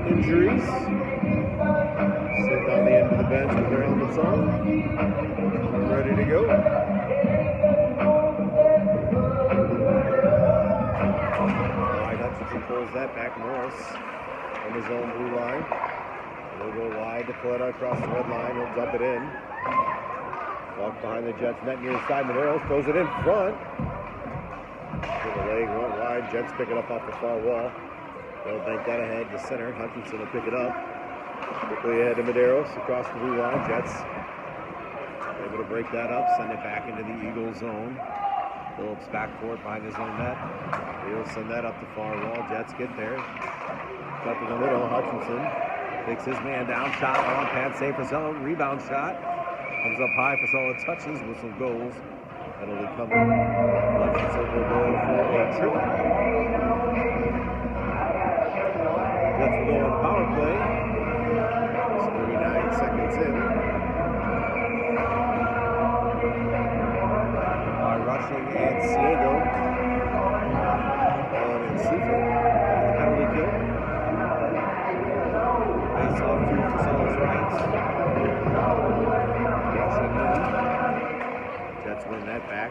injuries. Sitting on the end of the bench with their helmets on. Ready to go. Wide Hutchinson pulls that back. Morris on his own blue line. He'll go wide to Coletta across the red line. He'll dump it in. Walk behind the Jets net near the side. Medeiros throws it in front. The leg went wide. Jets pick it up off the far wall. They'll bank that ahead to center. Hutchinson will pick it up. Quickly ahead to Medeiros across the blue line. Jets able to break that up. Send it back into the Eagle zone. Phillips back for it behind his own net. He'll send that up the far wall. Jets get there. Cut to the middle. Hutchinson takes his man down. Shot on pad save for Zone. Rebound shot. Comes up high for solid touches. Whistle goes. That'll be coming. Hutchinson will go for a triple. Jets will go on the power play. It's 39 seconds in. Rushing and Siego. Allen and Seifert on the penalty kill. Face off to Casella's right. Rushing in. Jets win that back.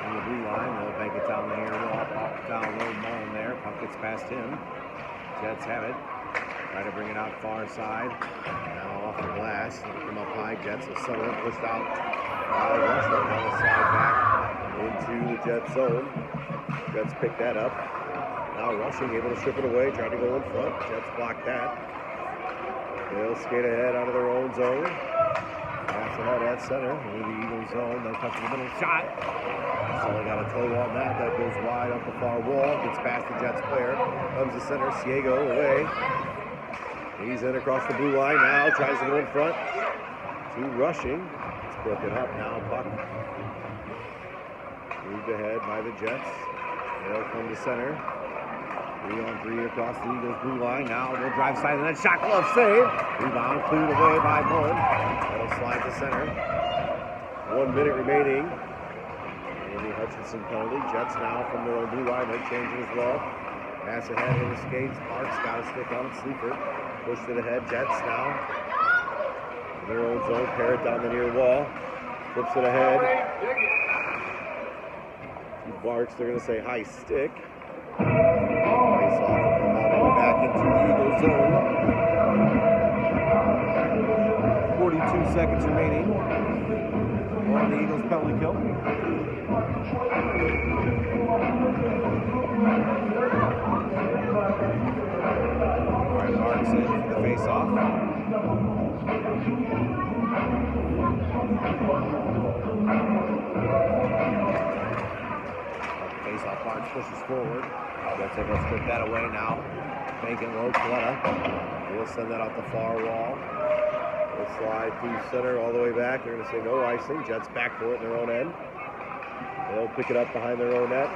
On the blue line, they'll bank it down the air wall. Down low, Mullen there. Puck gets past him. Jets have it. Try to bring it out far side. Now off the glass. It'll come up high. Jets will settle it. Pushed out. Rushing. Now the slide back into the Jets zone. Jets pick that up. Now Rushing able to strip it away. Trying to go in front. Jets block that. They'll skate ahead out of their own zone. Pass ahead at center. Into the Eagles zone. They'll cut to the middle. Shot. So they got a toe on that. That goes wide up the far wall. Gets past the Jets player. Comes to center. Siego away. He's in across the blue line now. Tries to go in front. To Rushing. It's broken up now. Puck moved ahead by the Jets. They'll come to center. 3-on-3 across the Eagles blue line. Now they'll drive side and then shot glove save. Rebound cleared away by Mullen. That'll slide to center. 1 minute remaining. Andy Hutchinson penalty. Jets now from their own blue line. They're changing as well. Pass ahead in the skates. Parks got a stick on it. Seifert pushed it ahead. Jets now in their own zone. Parrott down the near wall. Flips it ahead. Barks, they're going to say high stick. Face off and come all the way back into the Eagle zone. 42 seconds remaining on the Eagles penalty kill. Alright, Barks in for the face off. Face-off, Barnes pushes forward. Jets able to strip that away now. Bank it low, Coletta. He'll send that off the far wall. They'll slide through center all the way back. They're going to say no icing. Jets back for it in their own end. They'll pick it up behind their own net.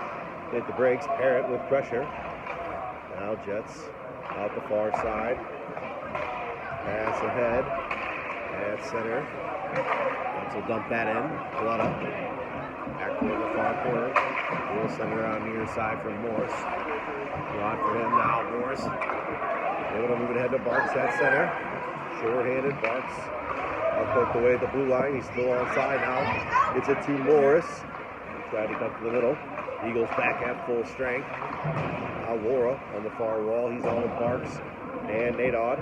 Hit the brakes. Parrott with pressure. Now Jets out the far side. Pass ahead. At center. Jets will dump that in. Coletta. Back to the far corner. We'll send it around near side for Morris. Rod for him now. Morris able to move it ahead to Barks at center. Short-handed. Barks poked away at the blue line. He's still onside now. Gets it to Morris. Tried to cut to the middle. Eagles back at full strength. Now Laura on the far wall. He's on with Barks and Nadod.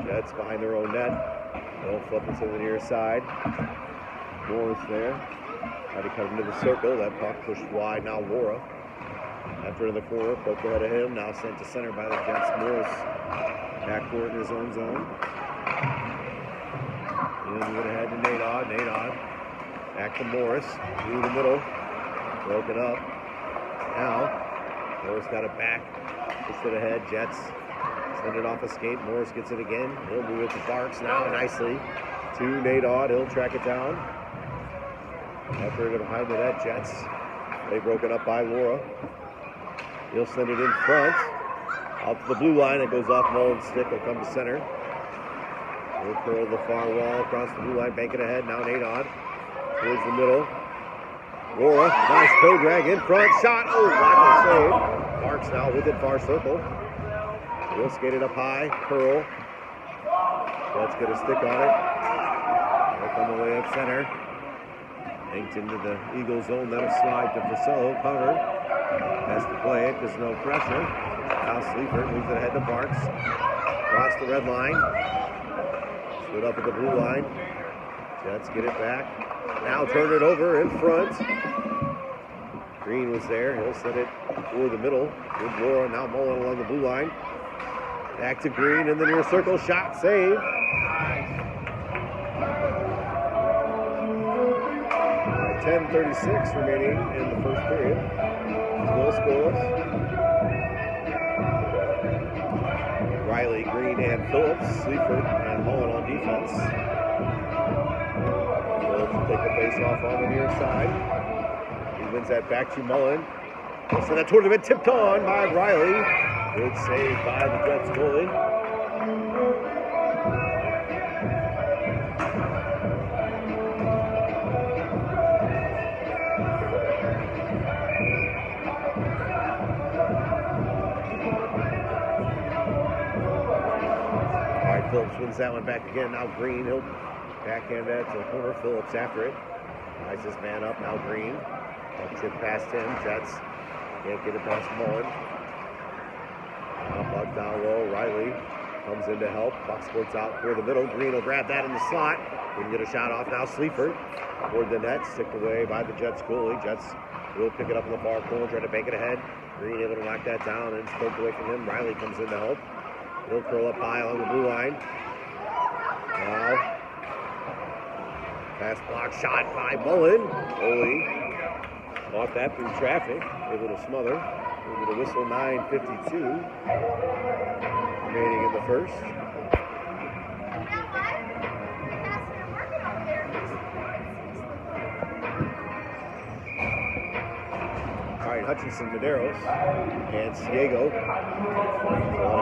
Jets behind their own net. They'll flip it to the near side. Morris there. Tried to cut into the circle. That puck pushed wide. Now Laura. After in the corner. Poked ahead of him. Now sent to center by the Jets. Morris backcourt in his own zone. And then went ahead to Nadod. Nadod back to Morris. Through the middle. Broken up. Now Morris got it back. Pushed it ahead. Jets send it off a skate. Morris gets it again. He'll move it to Barks now nicely. To Nadod. He'll track it down. After it behind the net, Jets. They broken up by Laura. He'll send it in front. Out to the blue line. It goes off Mullen's stick. He'll come to center. He'll curl the far wall across the blue line. Bank it ahead. Now Nadod. Towards the middle. Laura. Nice toe drag in front. Shot. Oh, blocker save. Barks now with it. Far circle. He'll skate it up high. Curl. Let's get a stick on it. Up on the way at center. Banked into the Eagle zone. That'll slide to Fusillo. Cover. Has to play it. There's no pressure. Now Sleaford moves it ahead to Barks. Across the red line. Stood up at the blue line. Jets get it back. Now turn it over in front. Green was there. He'll set it toward the middle. Good Laura. Now Mullen along the blue line. Back to Green in the near circle. Shot save. 10:36 remaining in the first period. Still scoreless. Riley, Green, and Phillips. Sleaford and Mullen on defense. Phillips will take the face-off on the near side. He wins that back to Mullen. He'll send that tournament tipped on by Riley. Good save by the Jets goalie. Phillips wins that one back again. Now Green, he'll backhand that to the corner. Phillips after it. Ties his man up. Now Green. Up chip past him. Jets can't get it past Mullen. Now Buck down low. Riley comes in to help. Buck squirts out toward the middle. Green will grab that in the slot. We can get a shot off now. Sleaford toward the net. Sticked away by the Jets goalie. Jets will pick it up in the far corner. Try to bank it ahead. Green able to knock that down and spoke away from him. Riley comes in to help. He'll curl up high along the blue line. Now, pass block shot by Mullen. Goalie caught that through traffic. Able to smother. Able to whistle. 9:52 remaining in the first. All right, Hutchinson, Medeiros, and Ciego.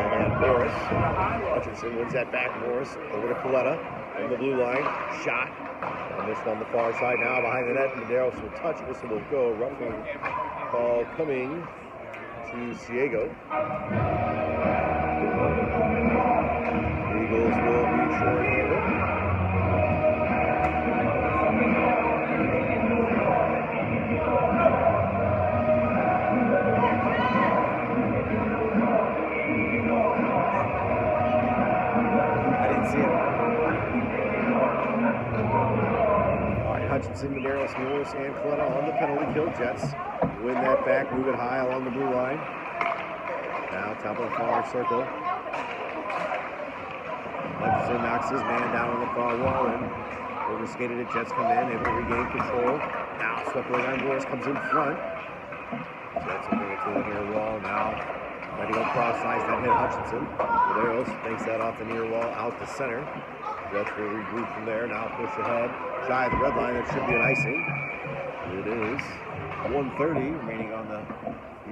And Morris. Hutchinson wins that back. Morris over to Coletta on the blue line. Shot. Missed on the far side now behind the net. Medeiros will touch. Whistle will go. Roughing call coming to Ciego. Eagles will be short-handed. Hutchinson, Medeiros, Morris, and Coletta on the penalty kill. Jets win that back, move it high along the blue line. Now top of the far circle. Hutchinson knocks his man down on the far wall and overskated it. Jets come in, able to regain control. Now swept away by Morris, comes in front. Jets will bring it to the near wall now. Ready to go cross ice, that hit Hutchinson. Medeiros takes that off the near wall out to center. Jets will regroup from there. Now push ahead. Shy of the red line. That should be an icing. It is. 1:30 remaining on the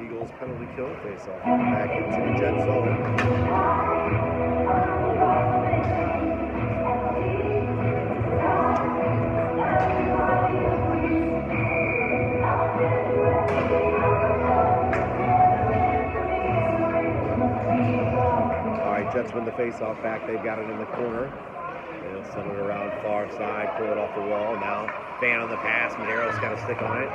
Eagles penalty kill. Face off back into the Jet zone. All right, Jets win the face-off back. They've got it in the corner. They'll send it around far side, pull it off the wall. Now, fan on the pass. Medeiros got a stick on it.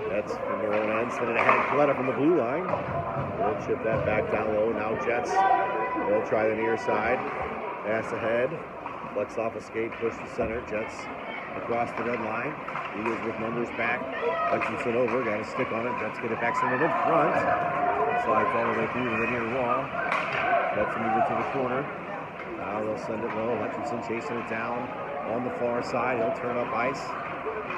That's from their own end. Send it ahead. Coletta from the blue line. They'll chip that back down low. Now Jets. They'll try the near side. Pass ahead. Flex off a skate. Push the center. Jets across the red line. Eagles with numbers back. Hutchinson over. Got a stick on it. Jets get it back. Send it in front. Slides all the way through to the near wall. Jets move it to the corner. Now they'll send it low. Hutchinson chasing it down on the far side. He'll turn up ice.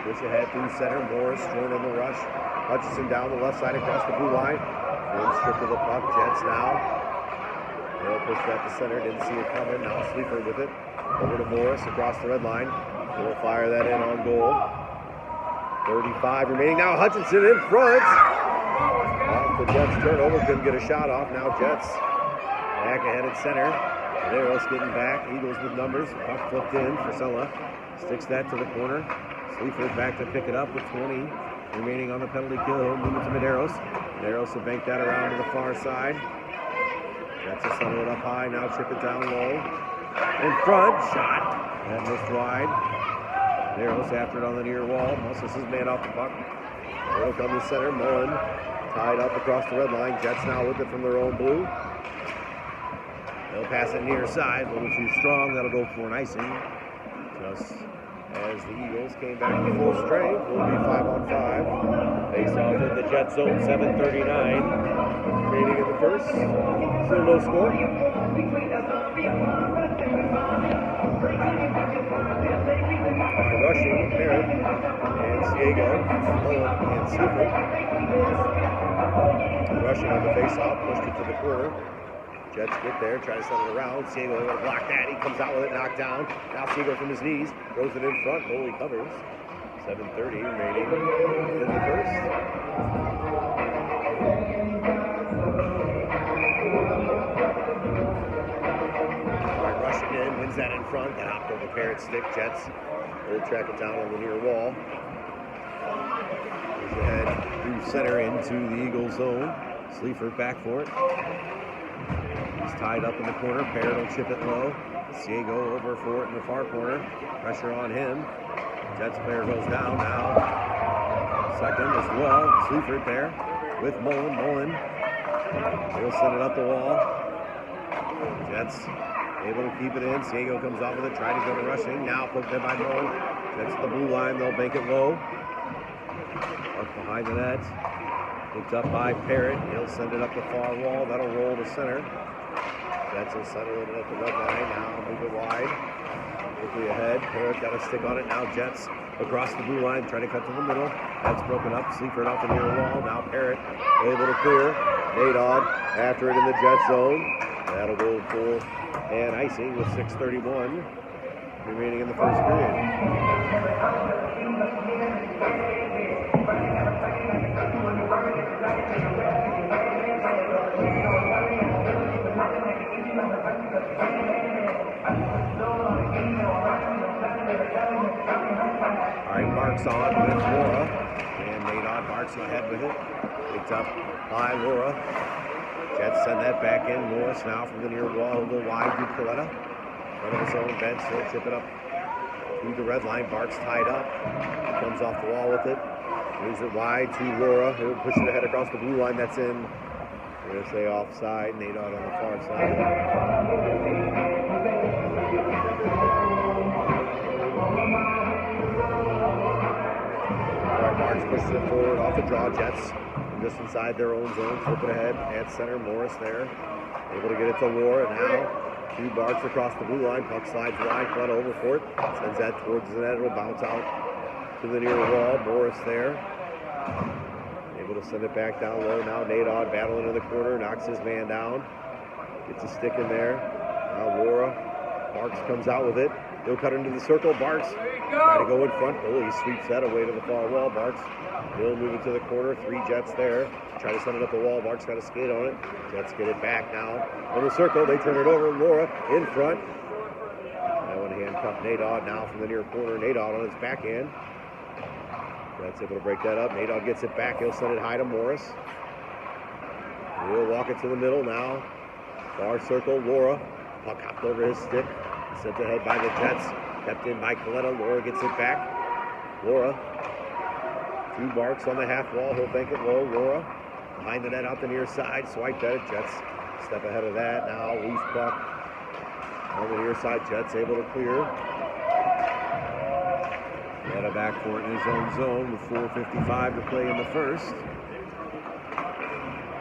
Push ahead through center. Morris joined on the rush. Hutchinson down the left side across the blue line. One strip of the puck. Jets now. They'll push that to center. Didn't see it coming. Now Sleaford with it. Over to Morris across the red line. He'll fire that in on goal. 35 remaining. Now Hutchinson in front. Off the Jets turnover. Couldn't get a shot off. Now Jets back ahead at center. Medeiros getting back. Eagles with numbers. Puck flipped in. Frisella sticks that to the corner. Sleaford back to pick it up with 20 remaining on the penalty kill. He'll move it to Medeiros. Medeiros will bank that around to the far side. Jets will settle it up high. Now chip it down low. In front. Shot. That missed wide. Narrows after it on the near wall. Muscles his man off the puck. It'll come to center. Mullen tied up across the red line. Jets now with it from their own blue. They'll pass it near side. A little too strong. That'll go for an icing. Just as the Eagles came back to full strength. It'll be 5-on-5. Face off in the Jet zone. 7:39 remaining in the first. Still no score. Rushing, Parrott, and Ciego, Mullen, and Sleeper. Rushing on the face-off, pushed it to the corner. Jets get there, try to settle it around. Ciego will block that. He comes out with it, knocked down. Now Ciego from his knees, throws it in front. Goalie covers. 7:30 remaining in the first. Rushing in, wins that in front. That hopped over Parrott's stick. Jets will track it down on the near wall. Goes ahead through center into the Eagles zone. Sleaford back for it. He's tied up in the corner. Parrott will chip it low. Ciego over for it in the far corner. Pressure on him. Jets player goes down now. Second as well. Sleaford there with Mullen. Mullen will send it up the wall. Jets able to keep it in. Ciego comes off with it, trying to go to rushing. Now poked there by Mullen. That's the blue line. They'll bank it low. Up behind the net. Picked up by Parrott. He'll send it up the far wall. That'll roll to center. Jets will settle it at the red line. Now move it wide. Quickly ahead. Parrott got a stick on it. Now Jets across the blue line, trying to cut to the middle. That's broken up. Sleaford off the near wall. Now Parrott able to clear. Nadod after it in the Jet zone. That'll go for an icing with 6:31 remaining in the first period. All right, Marks on with Laura. And Nadod Marks ahead with it. Picked up by Laura. Jets send that back in. Morris now from the near wall. He'll go wide to Coletta. Front of his own bench. He'll chip it up to the red line. Barks tied up. Comes off the wall with it. Moves it wide to Laura. He'll push it ahead across the blue line. That's in. We're going to say offside. Nadod on the far side. All right, Barks pushes it forward off the draw. Jets just inside their own zone, flip it ahead at center. Morris there, able to get it to Laura. Now 2 Barks across the blue line. Puck slides wide, Flood over for it. Sends that towards the net. It'll bounce out to the near wall. Morris there, able to send it back down low. Now Nadod battling in the corner, knocks his man down, gets a stick in there. Now Laura, Barks comes out with it. He'll cut into the circle. Barks try to go in front. He sweeps that away to the far wall. Barks will move it to the corner. 3 Jets there. Try to send it up the wall. Barks got a skate on it. Jets get it back now. In the circle, they turn it over. Laura in front. That one handcuffed Nadod now from the near corner. Nadod on his backhand. Jets able to break that up. Nadod gets it back. He'll send it high to Morris. He'll walk it to the middle now. Far circle. Laura. Puck hopped over his stick. Sent ahead by the Jets. Kept in by Coletta. Laura gets it back. Laura. 2 Barks on the half wall. He'll bank it low. Laura behind the net out the near side. Swipe that. Jets step ahead of that. Now loose puck on the near side. Jets able to clear. Coletta back for it in his own zone with 4:55 to play in the first.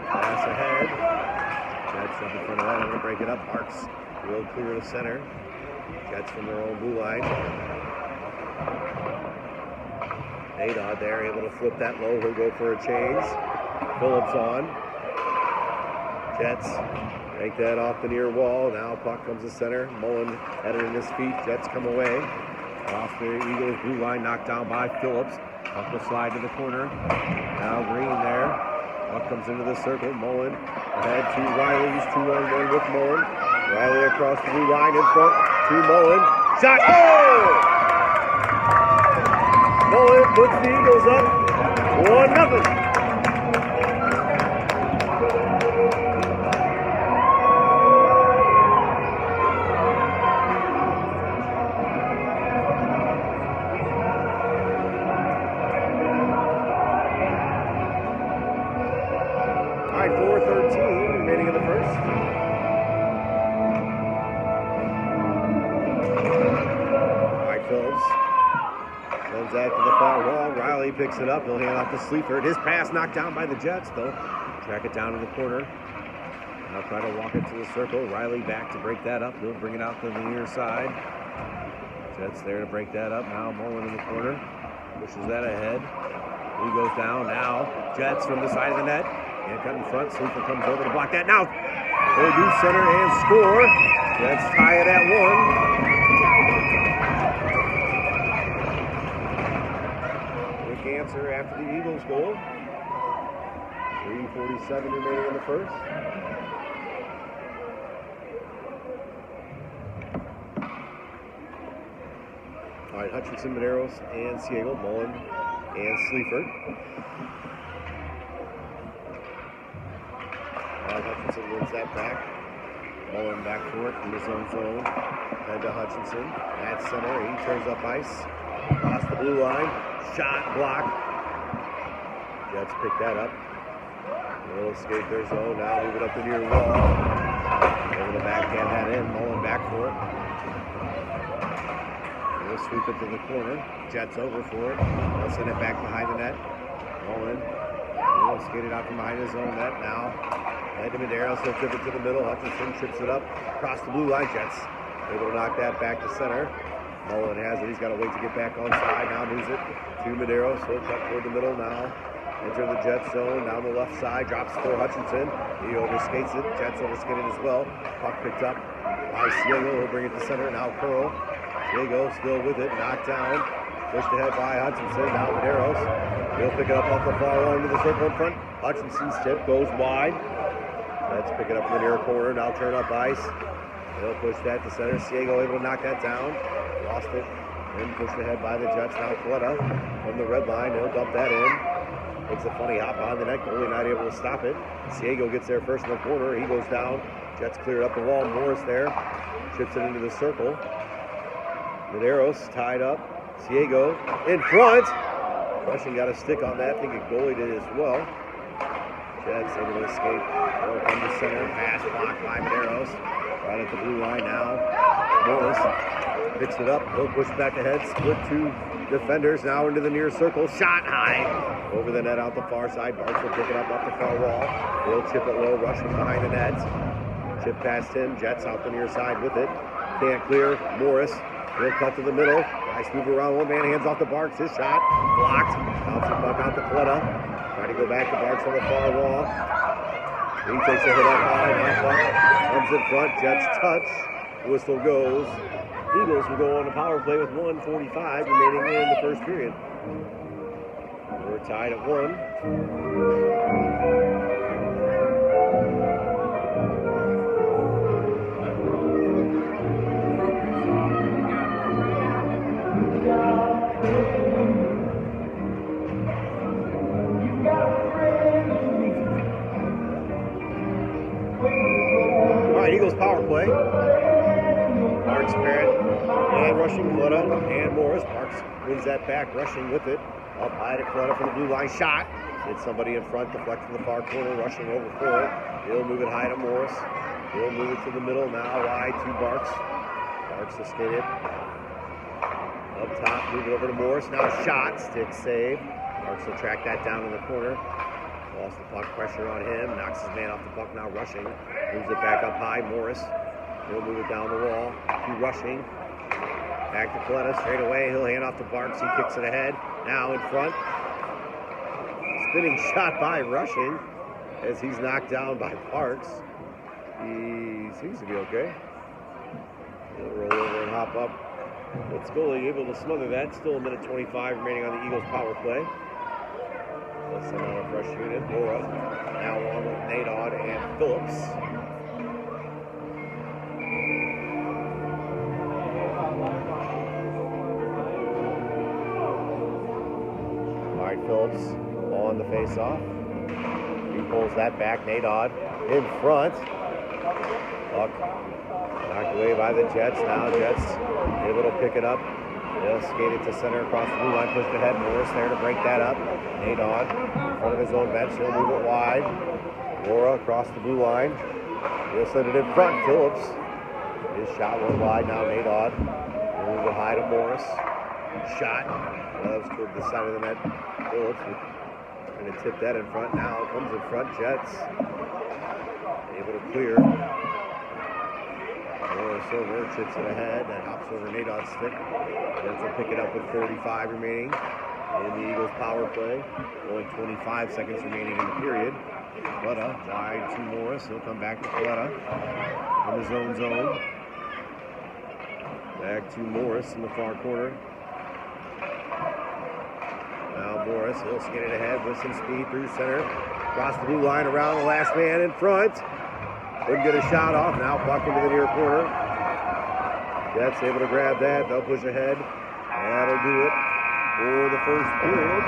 Pass ahead. Jets up in front of that. I'm going to break it up. Barks will clear to center. Jets from their own blue line. Nadod there, able to flip that low. He'll go for a change. Phillips on. Jets take that off the near wall. Now puck comes to center. Mullen headed in his feet. Jets come away. Off the Eagles blue line, knocked down by Phillips. Puck will slide to the corner. Now Green there. Puck comes into the circle. Mullen ahead to Riley. He's 2-on-1 with Mullen. Riley across the blue line in front to Mullen. Shot! Oh! Mullen puts the Eagles up 1-0. right, 4:13 remaining in the first. All right, Phillips sends that to the far wall. Riley picks it up. He'll hand off to Sleaford. His pass knocked down by the Jets, though. Track it down to the corner. Now try to walk it to the circle. Riley back to break that up. He'll bring it out to the near side. Jets there to break that up. Now Mullen in the corner. Pushes that ahead. He goes down. Now Jets from the side of the net. And cut in front. Sleaford comes over to block that. Now they do center and score. Jets tie it at 1. Quick answer after the Eagles goal. 3:47 remaining in the first. All right, Hutchinson, Medeiros, and Siegel, Mullen, and Sleaford. Hutchinson wins that back. Mullen back for it in his own zone. Head to Hutchinson at center. He turns up ice. Across the blue line. Shot block. Jets pick that up. They'll escape their zone. Now move it up the near wall. Over the backhand that in. Mullen back for it. They'll sweep it to the corner. Jets over for it. They'll send it back behind the net. Mullen. He'll skate it out from behind his own net now. Head to Medeiros. He'll tip it to the middle. Hutchinson trips it up. Across the blue line. Jets able to knock that back to center. Mullen has it. He's got to wait to get back on side. Now moves it to Medeiros. He'll cut toward the middle now. Enter the Jets zone, down the left side, drops for Hutchinson. He overskates it. Jets overskate it as well. Puck picked up by Siegel. He'll bring it to center. Now Curl. Siegel still with it. Knocked down. Pushed ahead by Hutchinson. Now Medeiros. He'll pick it up off the far wall into the circle in front. Hutchinson's tip goes wide. Let's pick it up from the near corner. Now turn up ice. He'll push that to center. Siegel able to knock that down. Lost it. Then pushed ahead by the Jets. Now Coletta from the red line. He'll dump that in. Makes a funny hop on the net. Goalie not able to stop it. Siegel gets there first in the corner. He goes down. Jets clear up the wall. Morris there. Chips it into the circle. Medeiros tied up. Siegel in front. Russian got a stick on that. I think a goalie did as well. Jets able to escape. They'll come to center. Pass blocked by Medeiros. Right at the blue line now. Morris picks it up. He'll push back ahead. Split two defenders now into the near circle. Shot high. Over the net out the far side. Barks will pick it up off the far wall. He'll chip it low. Rushing behind the net. Chip past him. Jets out the near side with it. Can't clear. Morris. He'll cut to the middle. Nice move around. One man hands off to Barks. His shot. Blocked. Bouncing puck out to Coletta. Trying to go back to Barks on the far wall. He takes a hit up high. Now puck comes in front. Jets touch. Whistle goes. Eagles will go on a power play with 1:45 remaining in the first period. We're tied at 1. All right, Eagles power play. Barks, Parrott, and rushing Coletta and Morris. Barks wins that back, rushing with it. Up high to Coletta from the blue line. Shot. Hits somebody in front, deflects to the far corner, rushing over for it. He'll move it high to Morris. He'll move it to the middle, now wide to Barks. Barks will skate it. Up top, move it over to Morris. Now shot, stick save. Barks will track that down in the corner. Lost the puck, pressure on him. Knocks his man off the puck, now rushing. Moves it back up high, Morris. He'll move it down the wall. To rushing. Back to Coletta, straight away. He'll hand off to Barks. He kicks it ahead. Now in front. Spinning shot by Rushing as he's knocked down by Parks. He seems to be okay. He'll roll over and hop up. It's goalie able to smother that. Still a minute 25 remaining on the Eagles power play. Let's send out a fresh unit. Laura now on with Nadod and Phillips. All right, Phillips on the face-off. He pulls that back. Nadod in front. Puck knocked away by the Jets. Now Jets able to pick it up. They'll skate it to center across the blue line, pushed ahead. Morris there to break that up. Nadon in front of his own bench. He'll move it wide. Laura across the blue line. He'll send it in front. Phillips. His shot went wide now. Nadon. He'll move it high to Morris. Shot. That was toward the side of the net. Phillips going to tip that in front. Now comes in front. Jets able to clear. Morris over, chips it ahead, that hops over Nadon's stick. Jets will pick it up with 45 remaining in the Eagles power play. Only 25 seconds remaining in the period. Coletta wide to Morris. He'll come back to Coletta in the zone. Back to Morris in the far corner. Now Morris, he'll skate it ahead with some speed through center. Across the blue line, around the last man in front. Couldn't get a shot off. Now puck into the near corner. Jets able to grab that. They'll push ahead. That'll do it for the first period.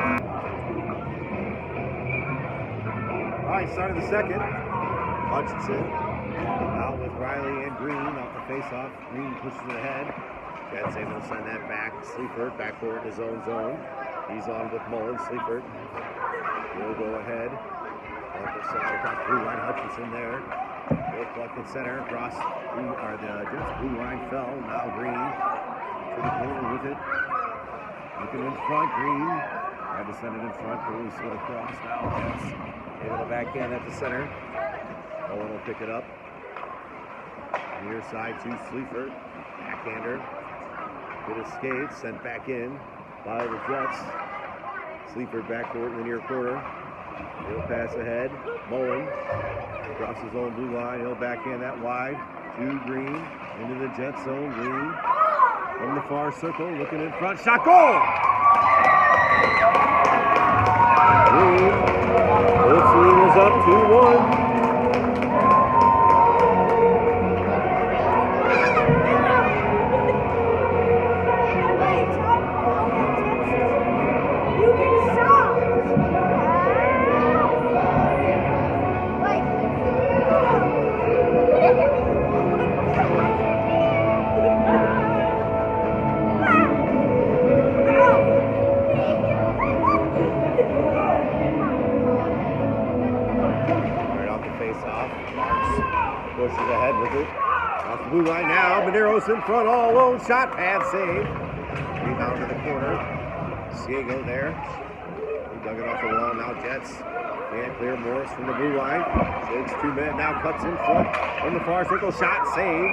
All right, start of the second. Hutchinson out with Riley and Green off the faceoff. Green pushes it ahead. Jets able to send that back. Sleaford backcourt in his own zone. He's on with Mullen. Sleaford will go ahead. Off the side across the blue line. Hutchinson there. Will collect in center across the Jets blue line fell. Now Green to the corner with it. Looking in front, Green. Had to send it in front, goes to the cross. Now Jets able to back in at the center. Owen will pick it up. Near side to Sleaford. Backhander. Good escape, sent back in by the Jets. Sleaford backcourt in the near corner. He'll pass ahead. Mullen across his own blue line. He'll back in that wide to Green into the Jet zone. Green from the far circle, looking in front. Shot, goal! Green. Full swing is up 2-1. Pushes ahead with it. Off the blue line now. Medeiros in front all alone. Shot pad save. Rebound to the corner. Ciego there. He dug it off the wall. Now Jets can't clear. Morris from the blue line. Shakes 2 men. Now cuts in front from the far circle. Shot save.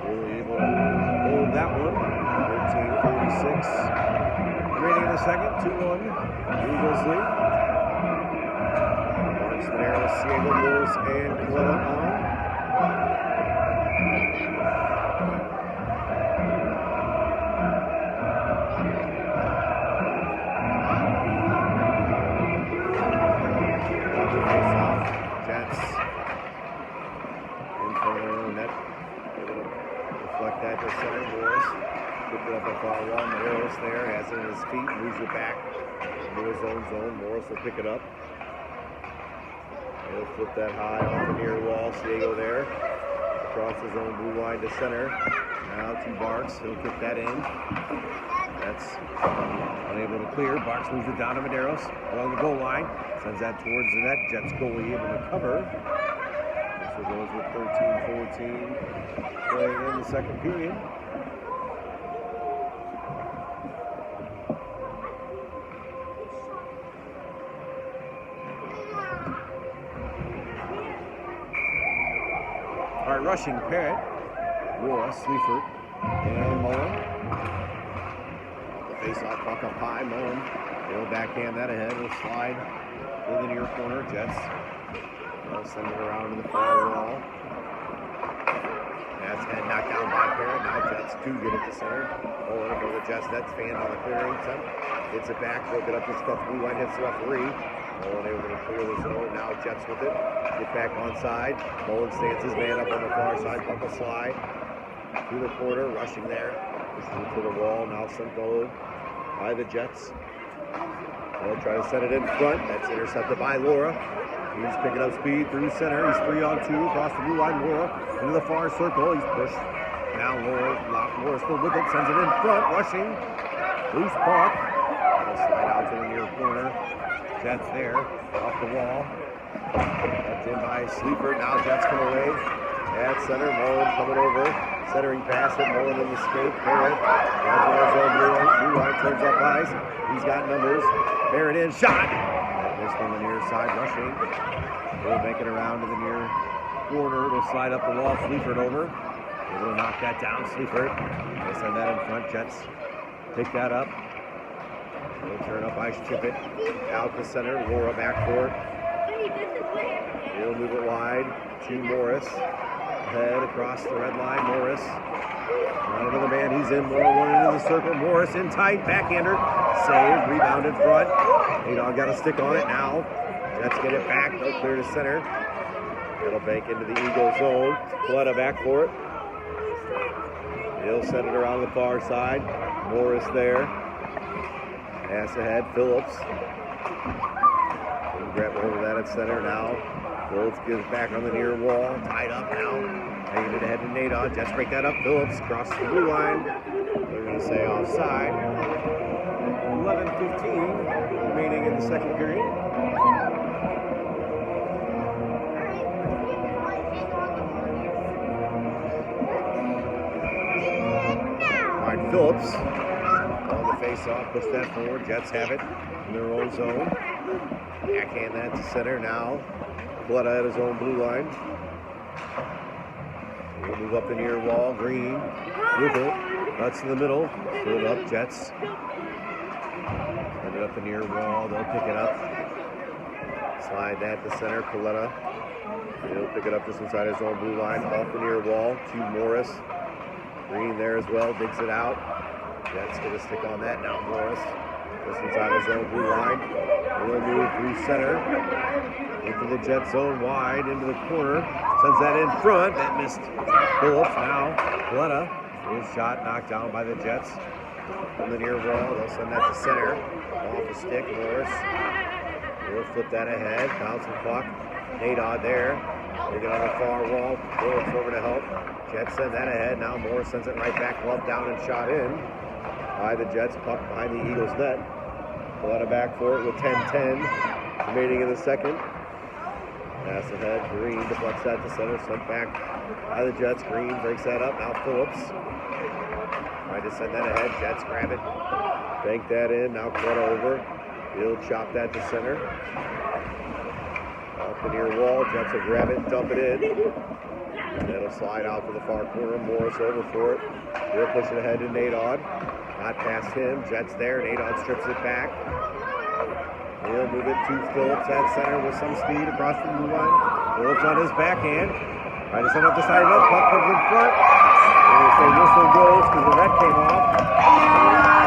Fully able to hold that one. 13:46 remaining in the second. 2-1. Eagles lead. Medeiros, Ciego, Morris, and Coletta on. Jets in front of their own net. Able to deflect that to center. Morris picked it up at far wall. Medeiros there has it in his feet, moves it back into his own zone. Morris will pick it up. He'll flip that high off the near wall. Ciego there. Across his own blue line to center. Now to Barks. He'll kick that in. That's unable to clear. Barks moves it down to Medeiros along the goal line. Sends that towards the net. Jets goalie able to cover. So goes with 13:14 playing in the second period. All right, rushing Parrott, Roy, Sleaford, and Mullen. The face-off puck up high. Mullen, he'll backhand that ahead. He'll slide in the near corner. Jets, they'll send it around to the far wall. That's head knocked down by Parrott. Now Jets do get it to center. Mullen over the Jets. That's fanned on the clearing. Hits it back, broke it up to Scott. Blue line hits the referee. Mullen able to clear the zone. Now Jets with it. Get back onside. Mullen stands his man up on the far side. Puck will slide through the corner. Rushing there. Pushes it to the wall. Now sent goal by the Jets. They'll try to set it in front. That's intercepted by Laura. He's picking up speed through center. He's 3-on-2 across the blue line. Laura into the far circle. He's pushed now. Morris still with it, sends it in front, rushing. Loose puck. It'll slide out to the near corner. Jets there, off the wall. That's in by Sleeper. Now Jets come away. At center, Mullen coming over. Centering pass it, Mullen in the skate. Barrett. Blue line turns up ice. He's got numbers. Barrett in, shot. Missed on the near side, rushing. They'll make it around to the near corner. It'll slide up the wall. Sleaford over. Able to knock that down. Sleaford. They send that in front. Jets pick that up. They'll turn up ice, chip it out the center. Laura back for it. He'll move it wide to Morris. Head across the red line. Morris. Out of the man. He's in. One into the circle. Morris in tight. Backhander. Saved. Rebound in front. A-Dog got a stick on it now. Jets get it back. They'll clear to center. It'll bank into the Eagle zone. Coletta back for it. He'll send it around the far side. Morris there. Pass ahead. Phillips. He'll grab over that at center now. Phillips gives back on the near wall. Tied up now. Taking it ahead to Nadon. Jets break that up. Phillips crosses the blue line. They're going to say offside. 11:15 remaining in the second period. All right, Phillips on the face-off. Push that forward. Jets have it in their own zone. Backhand that to center now. Coletta at his own blue line. He'll move up the near wall. Green with it. Cuts in the middle. Put it up. Jets. Send it up the near wall. They'll pick it up. Slide that to center. Coletta. He'll pick it up just inside his own blue line. Off the near wall to Morris. Green there as well. Digs it out. Jets get a stick on that. Now Morris. Just inside his own blue line. He'll move through center. Into the Jet zone, wide into the corner. Sends that in front. That missed Phillips. Now, Coletta. His shot knocked down by the Jets. From the near wall, they'll send that to center. Off the stick, Morris. He'll flip that ahead. Bouncing puck. Nadod there. They get on the far wall. Phillips over to help. Jets send that ahead. Now Morris sends it right back. Glove down and shot in. By the Jets. Puck behind the Eagles net. Coletta back for it with 10-10 remaining in the second. Pass ahead, Green deflects that to center, sent back by the Jets. Green breaks that up, now Phillips. Trying to send that ahead, Jets grab it. Bank that in, now Coletta over. He'll chop that to center. Off the near wall, Jets will grab it, dump it in. And it'll slide out to the far corner, Morris over for it. He'll push it ahead to Nadon. Not past him, Jets there, Nadon strips it back. He'll move it to Phillips at center with some speed across the blue line. Phillips on his backhand. Trying to send up the side of it. Puck comes in front. And they say whistle goes because the red came off.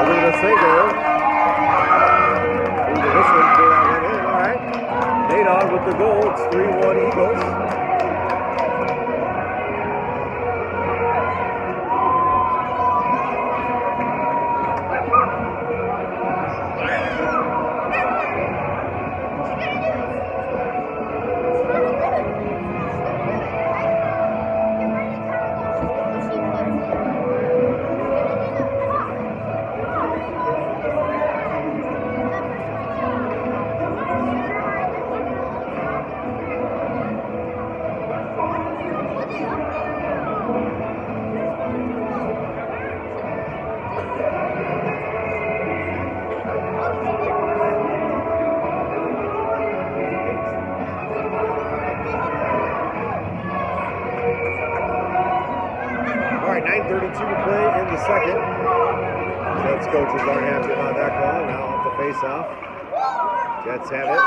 Over to Sager. Through the whistle, clear that red in. All right. Nadon with the goal. It's 3-1 Eagles. Coaches aren't happy about that call. Now off the face-off. Jets have it.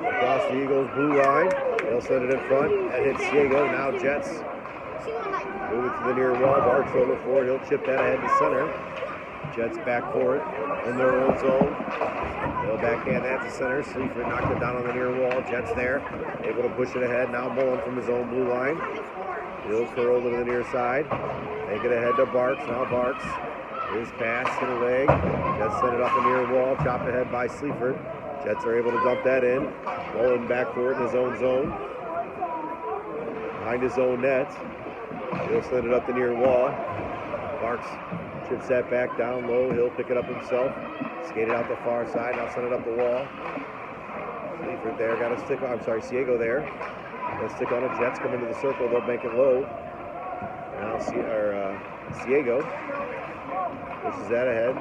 Across the Eagles' blue line. They'll send it in front. That hits Diego. Now Jets move it to the near wall. Barks over for it. He'll chip that ahead to center. Jets back for it in their own zone. They'll backhand that to center. Sleaford knocked it down on the near wall. Jets there. Able to push it ahead. Now Mullen from his own blue line. He'll curl to the near side. Take it ahead to Barks. Now Barks. His pass to the leg. Jets send it off the near wall. Chopped ahead by Sleaford. Jets are able to dump that in. Mullen back for it in his own zone. Behind his own net. He'll send it up the near wall. Parks chips that back down low. He'll pick it up himself. Skate it out the far side. Now send it up the wall. Sleaford there. Got a stick. I'm sorry, Ciego there. Got a stick on it. Jets come into the circle. They'll bank it low. Now Ciego pushes that ahead.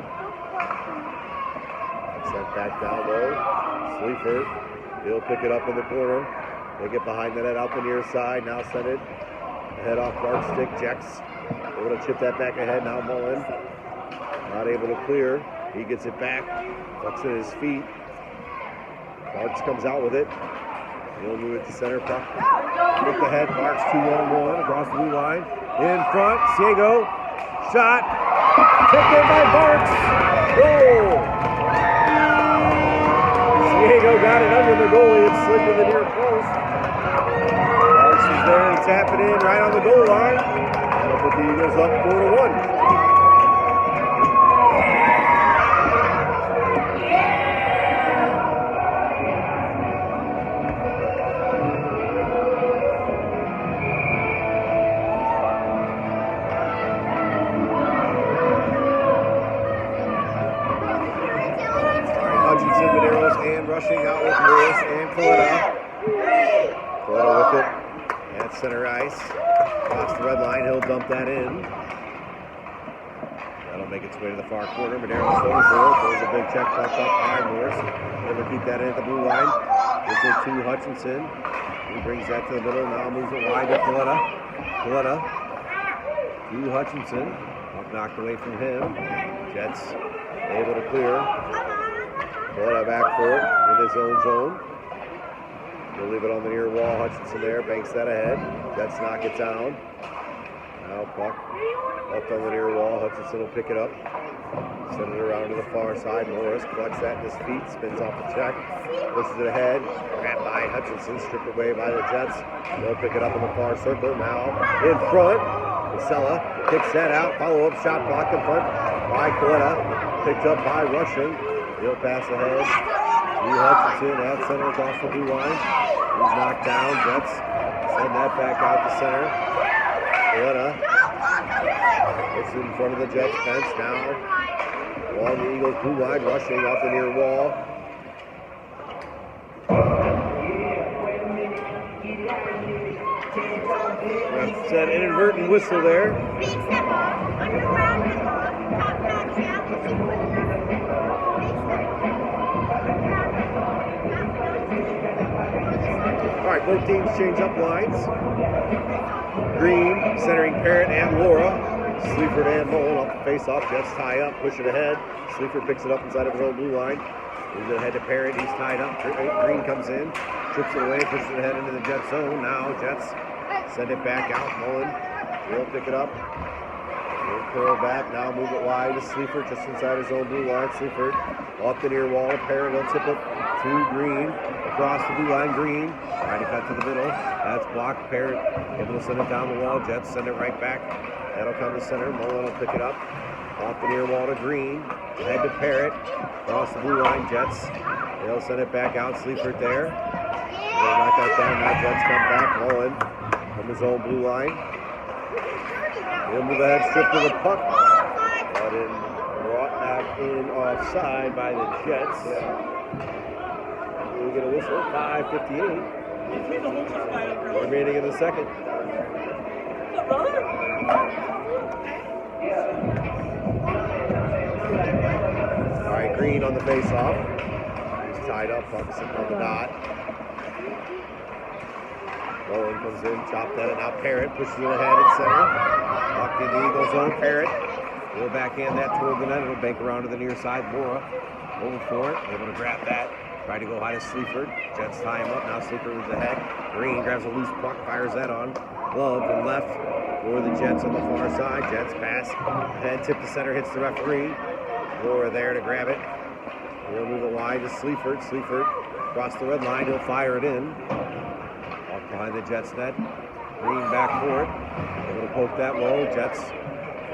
Sent back down low. Sleaford. He'll pick it up in the corner. They get behind the net out the near side. Now send it ahead off Bart's stick. Jex able to chip that back ahead. Now Mullen not able to clear. He gets it back. Pucks at his feet. Bartz comes out with it. He'll move it to center. Puck with the head. Bartz 2-on-1 across the blue line. In front. Ciego. Shot. Tipped in by Bartz. Goal. Ciego got it under the goalie. It slid to the near post. Bartz is there to tap it in right on the goal line. That'll put the Eagles up 4-1. Rushing out with Lewis and Coletta. Coletta with it at center ice. Across the red line, he'll dump that in. That'll make its way to the far corner. Madero's going for it. There's a big check puck up by Morris. Never keep that in at the blue line. Gets it to Hutchinson. He brings that to the middle. Now moves it wide to Coletta. Coletta to Hutchinson. Puck knocked away from him. Jets able to clear. Coletta back for it in his own zone. He'll leave it on the near wall. Hutchinson there, banks that ahead. Jets knock it down. Now puck left on the near wall. Hutchinson will pick it up. Send it around to the far side. Morris collects that in his feet, spins off the check, pushes it ahead. Grabbed by Hutchinson, stripped away by the Jets. They'll pick it up in the far circle. Now in front. Casella kicks that out. Follow-up shot blocked in front by Coletta. Picked up by Rushing. He'll pass ahead to Hutchinson at center across the blue line. He's knocked down. Jets send that back out to center. Coletta puts it in front of the Jets bench now. Along the Eagles blue line, rushing off the near wall. That's an inadvertent whistle there. All right, both teams change up lines. Green centering Parrott and Laura. Sleaford and Mullen off the face-off. Jets tie up, push it ahead. Sleaford picks it up inside of his own blue line. Moves it ahead to Parrott. He's tied up. Green comes in, trips it away, pushes it ahead into the Jets zone. Now Jets send it back out. Mullen will pick it up. He'll curl back. Now move it wide to Sleaford just inside his own blue line. Sleaford off the near wall. Parrott will tip it to Green. Across the blue line, Green. Trying to cut to the middle. That's blocked. Parrott able to send it down the wall. Jets send it right back. That'll come to center. Mullen will pick it up. Off the near wall to Green. Head to Parrott. Across the blue line, Jets. They'll send it back out. Sleaford there. They'll knock that down. Now Jets come back. Mullen from his own blue line. He'll move ahead, strip to the puck. Brought back in offside by the Jets. We'll get a whistle. 5:58 remaining in the second. All right, Green on the face-off. He's tied up, puck sitting on the dot. Mullen comes in, chopped at it. Now Parrott pushes it ahead at center. Puck in the Eagles zone. Parrott will backhand that toward the net. It'll bank around to the near side. Bora over for it. Able to grab that. Try to go high to Sleaford. Jets tie him up. Now Sleaford moves ahead. Green grabs a loose puck, fires that on. Glove and left for the Jets on the far side. Jets pass. Head tip to center, hits the referee. Bora there to grab it. He'll move it wide to Sleaford. Sleaford across the red line. He'll fire it in. Off behind the Jets net. Green back for it. Able to poke that low. Jets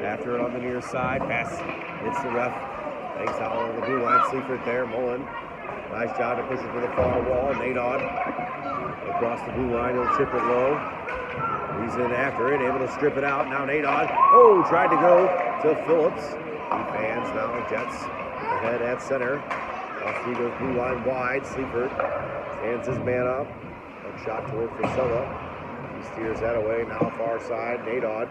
after it on the near side. Pass hits the ref. Takes out on the blue line. Sleaford there. Mullen. Nice job to push it to the far wall. Nadon across the blue line. He'll chip it low. He's in after it, able to strip it out. Now Nadon. Oh, tried to go to Phillips. He fans now. Jets ahead at center. He goes blue line wide. Sleaford stands his man up. A shot toward Priscilla. He steers that away. Now far side. Nadon.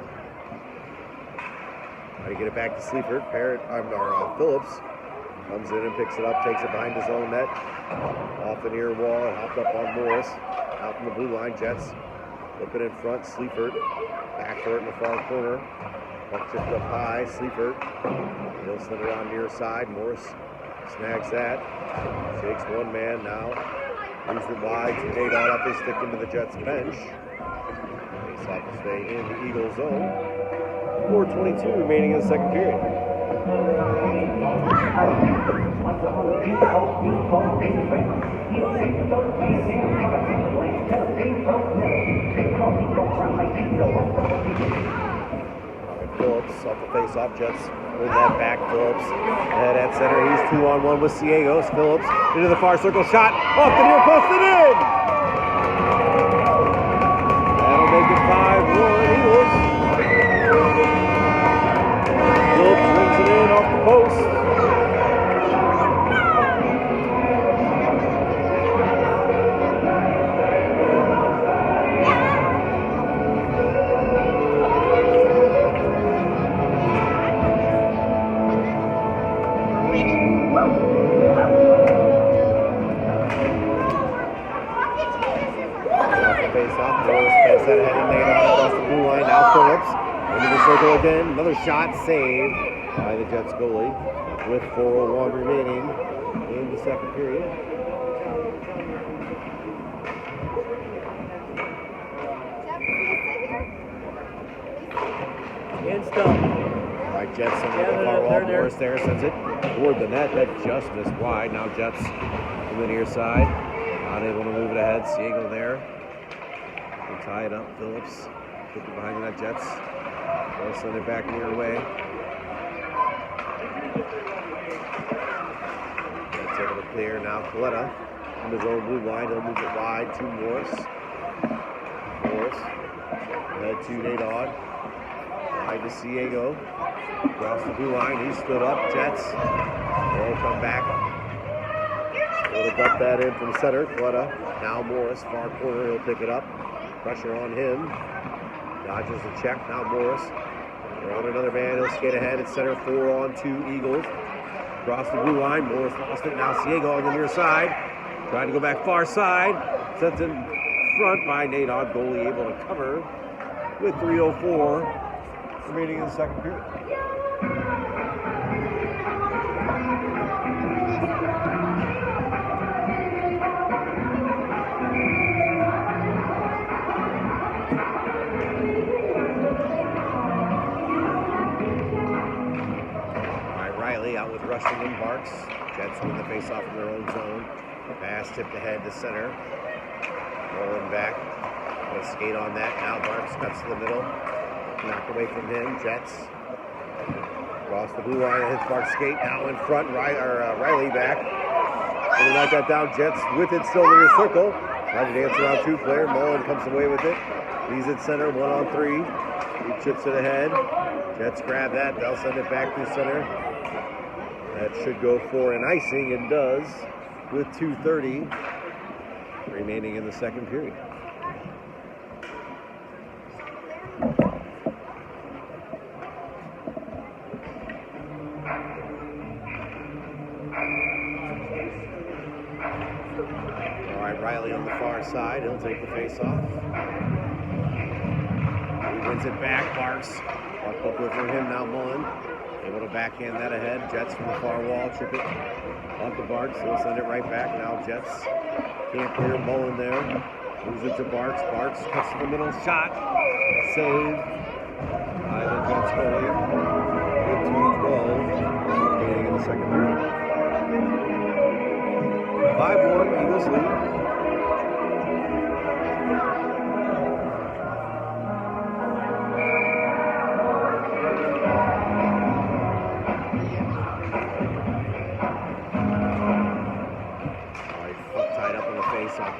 Try to get it back to Sleaford. Phillips comes in and picks it up. Takes it behind his own net. Off the near wall and hopped up on Morris. Out from the blue line. Jets flip it in front. Sleaford back for it in the far corner. Puck tipped up high. Sleaford. He'll send it on near side. Morris snags that. Shakes one man now. Moves it wide to Nadon up his stick into the Jets bench. Face off to stay in the Eagles zone. 4:22 remaining in the second period. Phillips off the face-off. Jets with that back. Phillips ahead at center. He's 2-on-1 with Ciegos. Phillips into the far circle. Shot off the near post and in! That'll make it 5-1 Eagles. Phillips brings it in off the post. Set ahead and Nadon across the blue line. Now Phillips into the circle again. Another shot saved by the Jets goalie with 4:01 remaining in the second period. And stop. All right, Jets on the far wall. Morris there sends it toward the net. That just missed wide. Now Jets from the near side. Not able to move it ahead. Siegel there. Tie it up. Phillips put it behind that Jets. They'll send it back near away. Jets able to clear now. Coletta on his own blue line. He'll move it wide to Morris. Morris ahead to Nadon. Wide to Ciego. Across the blue line. He stood up. Jets. They'll come back. They'll gut that in from center. Coletta. Now Morris. Far corner. He'll pick it up. Pressure on him. Dodges the check. Now Morris. They're on another man. He'll skate ahead at center. 4-on-2 Eagles. Across the blue line. Morris lost it. Now Ciego on the near side. Trying to go back far side. Sent in front by Nadon. Goalie able to cover with 3:04 remaining in the second period. Out with Rushing and Barks. Jets win the face-off in their own zone. Pass tipped ahead to center. Rolling back. Gonna skate on that. Now Barks cuts to the middle. Knocked away from him. Jets. Across the blue line. Hits Barks' skate. Now in front. Riley back. Gonna knock that down. Jets with it still in the circle. Trying to dance around two-player. Mullen comes away with it. He's at center. 1-on-3. He chips it ahead. Jets grab that. They'll send it back to center. That should go for an icing and does with 2:30 remaining in the second period. All right, Riley on the far side. He'll take the face-off. He wins it back. Barks. Up with him now, Mullen. Able to backhand that ahead. Jets from the far wall. Trip it off the Barks. They'll send it right back. Now Jets can't clear. Mullen there. Moves it to Barks. Barks cuts to the middle. Shot. Save by the Jets goalie. With 2:12 remaining in the second period. 5-1 Eagles lead.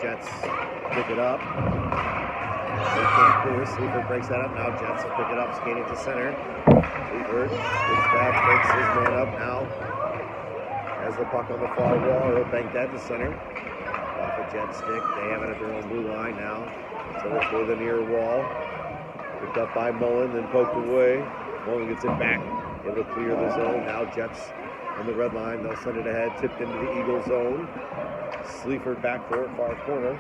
Jets pick it up. They can't clear. Sleeper breaks that up. Now Jets will pick it up, skating to center. Sleeper gets back, breaks his man up now. Has the puck on the far wall. He'll bank that to center. Off a Jet stick. They have it at their own blue line now. So it's for the near wall. Picked up by Mullen, then poked away. Mullen gets it back. Able to clear the zone. Now Jets on the red line. They'll send it ahead. Tipped into the Eagle zone. Sleeper back for it, far corner.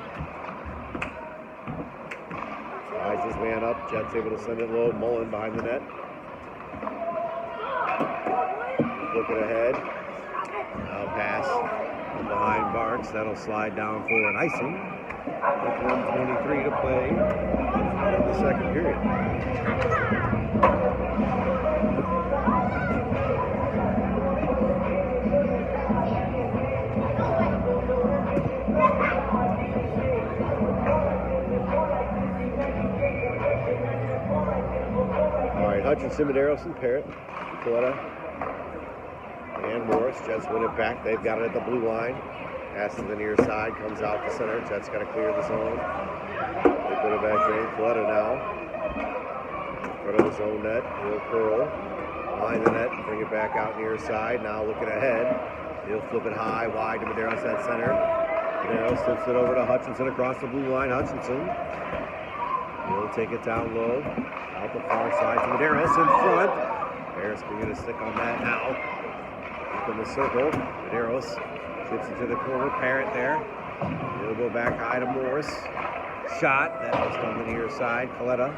Ties his man up. Jets able to send it low. Mullen behind the net. Looking ahead. Now pass from behind Barks. That'll slide down for an icing. With 1:23 to play in the second period. All right, Hutchinson, Medeiros, and Parrott, Coletta, and Morris. Jets win it back. They've got it at the blue line. Pass to the near side, comes out the center. Jets got to clear the zone. They put it back in. Coletta now. In front of his own net. He'll curl. Behind the net. Bring it back out near side. Now looking ahead. He'll flip it high, wide to Medeiros at center. Medeiros tips it over to Hutchinson across the blue line. Hutchinson. He'll take it down low. Out the far side to Medeiros in front. Harris can get a stick on that now. Up in the circle. Medeiros tips it to the corner. Parrott there. He'll go back high to Morris. Shot. That was on the near side. Coletta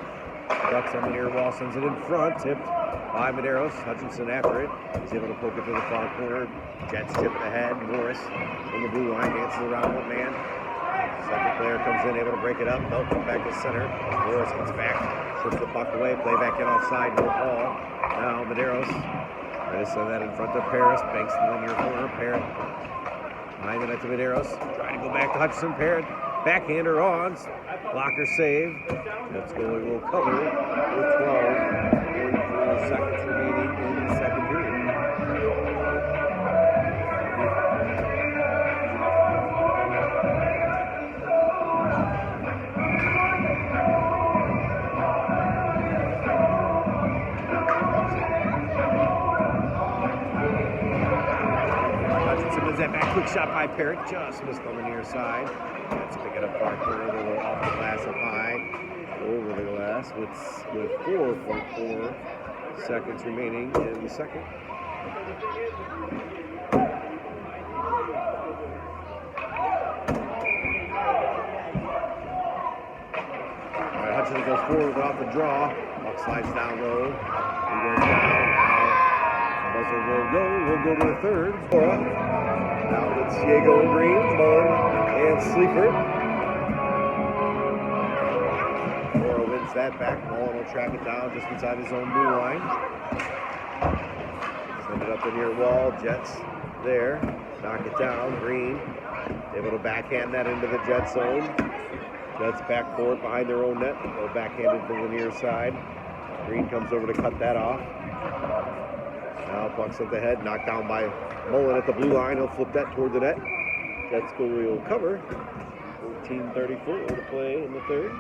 ducks on the near wall. Sends it in front. Tipped by Medeiros. Hutchinson after it. He's able to poke it to the far corner. Jets tip it ahead. Morris on the blue line. Dances around one man. Second player comes in, able to break it up. They'll come back to center. Morris gets back. Puts the puck away. Play back in offside. No ball. Now Medeiros. Try to send that in front of Paris. Banks in the near corner. Parrott behind the net to Medeiros. Trying to go back to Hutchinson. Parrott. Backhander on. Blocker save. That's going will cover with 12. 44 seconds remaining in the second period. That back quick shot by Parrott, just missed on the near side. Let's pick it up far corner, a little off the glass up high, over the glass with 4.4 seconds remaining in the second. All right, Hutchinson goes forward off the draw. Puck slides down low. He goes down. Buzzer will go. We'll go to the third. Now it's Diego and Green, Mullen, and Sleeper. Mora wins that back. Mullen will track it down just inside his own blue line. Send it up the near wall. Jets there. Knock it down. Green able to backhand that into the Jet zone. Jets back forward behind their own net. They'll backhand it to the near side. Green comes over to cut that off. Now pucks at the head, knocked down by Mullen at the blue line. He'll flip that toward the net. Jets will cover. 14:34 to play in the third.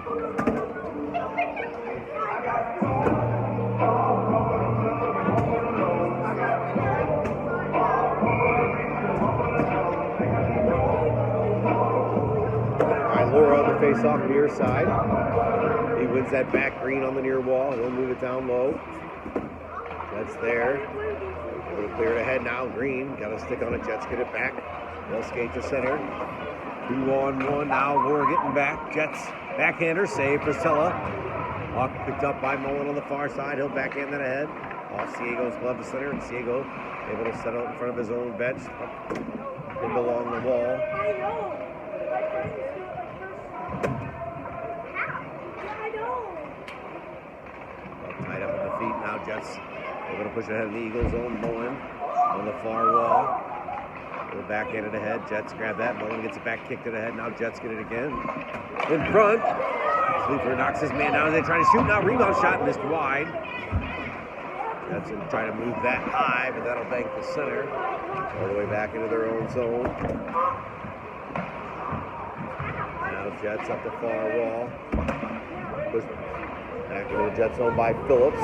All right, Laura on the face-off near side. He wins that back. Green on the near wall. He'll move it down low. Jets there. Able to clear it ahead now. Green got a stick on it. Jets get it back. They'll skate to center. 2-on-1 now. Laura getting back. Jets backhander save. Priscilla. Puck picked up by Mullen on the far side. He'll backhand that ahead. Off Ciego's glove to center. And Ciego able to settle in front of his own bench. Pinned along the wall. Tied up at the feet now. Jets able to push ahead in the Eagle zone. Mullen on the far wall. Little backhanded ahead. Jets grab that. Mullen gets it back, kicked it ahead. Now Jets get it again. In front. Sleeper knocks his man down as they try to shoot. Now rebound shot missed wide. Jets will try to move that high, but that'll bank the center. All the way back into their own zone. Now Jets up the far wall. Pushed back into the jet zone by Phillips.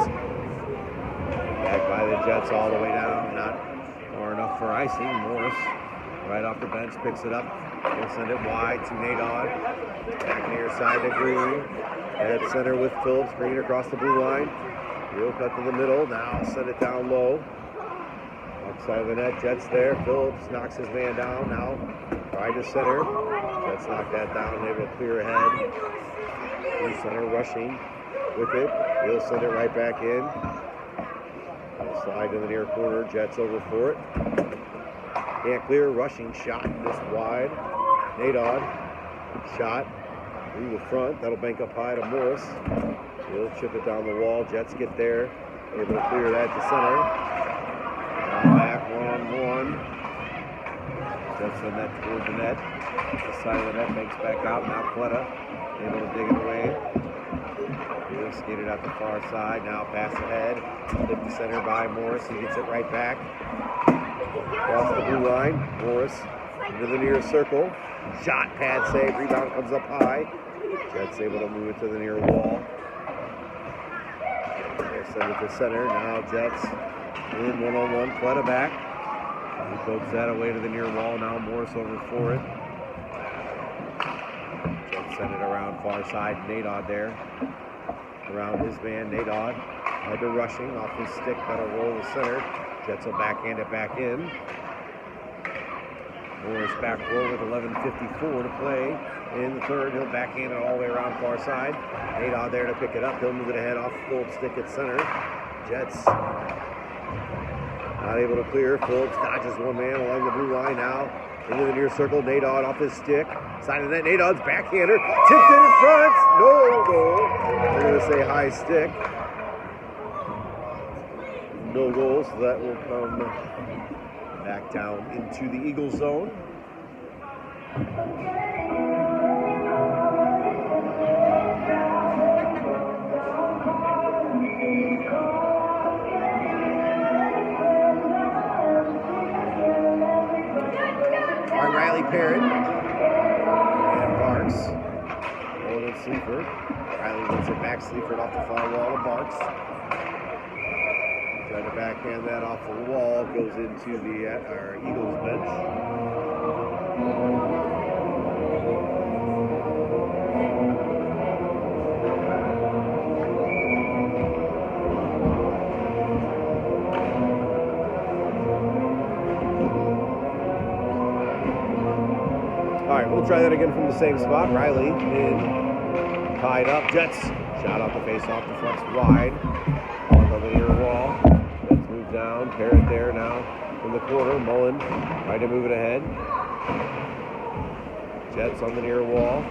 Back by the Jets all the way down. Not far enough for icing. Morris right off the bench picks it up. He'll send it wide to Nadod. Back near side to Green. At center with Phillips. Green across the blue line. He'll cut to the middle. Now send it down low. Outside of the net. Jets there. Phillips knocks his man down. Now right to center. Jets knock that down. Able to clear ahead. Blue center rushing with it. He'll send it right back in. He'll slide to the near corner. Jets over for it. Can't clear. Rushing shot. Just wide. Nadod. Shot. Through the front. That'll bank up high to Morris. He'll chip it down the wall. Jets get there. Able to clear that to center. Now back 1-on-1. Jets send that toward the net. The side of the net banks back out. Now Pletta able to dig it away. He'll skate it out the far side. Now pass ahead. Hit the center by Morris. He gets it right back. Across the blue line. Morris into the near circle. Shot, pad save. Rebound comes up high. Jets able to move it to the near wall. They send it to center. Now Jets in 1-on-1. Pletta back. He pokes that away to the near wall. Now Morris over for it. Jets send it around far side. Nadod there. Around his man, Nadod. Under rushing off his stick. That'll roll the center. Jets will backhand it back in. Morris back roll with 11:54 to play in the third. He'll backhand it all the way around far side. Nadod there to pick it up. He'll move it ahead off Phillips' stick at center. Jets not able to clear. Phillips dodges one man along the blue line now. Into the near circle. Nadod off his stick. Side of that. Nadod's backhander. Tipped it in front. No goal. They're going to say high stick. No goal, so that will come back down into the Eagle zone. Riley Parrott and Barks. Golden Sleaford. Riley wins it back. Sleaford off the far wall of Barks. Trying to backhand that off the wall. Goes into the Eagles bench. We'll try that again from the same spot. Riley in, tied up. Jets shot off the face off the flex wide on the near wall. Jets move down. Parrott there now in the corner. Mullen trying to move it ahead. Jets on the near wall.